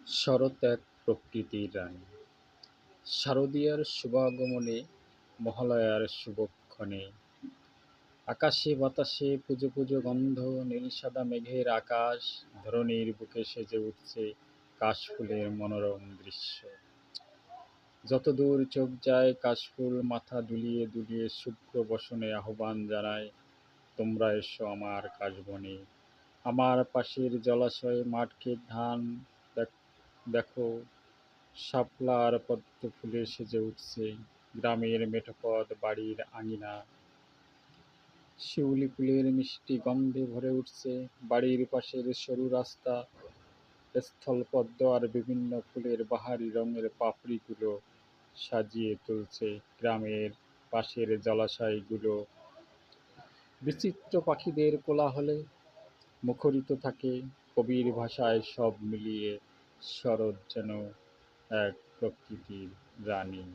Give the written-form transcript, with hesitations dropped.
শরৎ এক প্রকৃতির রানী। শারদীয়ার শুভাগমনে, মহালয়ার শুভক্ষণে, আকাশে বাতাসে পুজো পুজো গন্ধ, নীল-সাদা মেঘের আকাশ, ধরণীর বুকে সেজে উঠছে কাশফুলের মনোরম দৃশ্য। যতদূর চোখ যায় কাশফুল মাথা দুলিয়ে দুলিয়ে শুভ্র বসনে আহ্বান জানায়, তোমরা এসো আমার কাশবনে। আমার পাশের জলাশয়ে মাঠক্ষেত ধান দেখো, শাপলা আর পদ্ম ফুলে সেজে উঠছে গ্রামের মেঠোপথ, বাড়ির আঙিনা শিউলি ফুলের মিষ্টি গন্ধে ভরে উঠছে। বাড়ির পাশের সরু রাস্তা, স্থলপদ্ম আর বিভিন্ন ফুলের বাহারি রঙের পাপড়িগুলো সাজিয়ে তুলছে গ্রামের পাশের জলাশয়গুলো। বিচিত্র পাখিদের কোলাহলে মুখরিত থাকে, কবির ভাষায় সব মিলিয়ে শরৎ যেন এক প্রকৃতির রানী।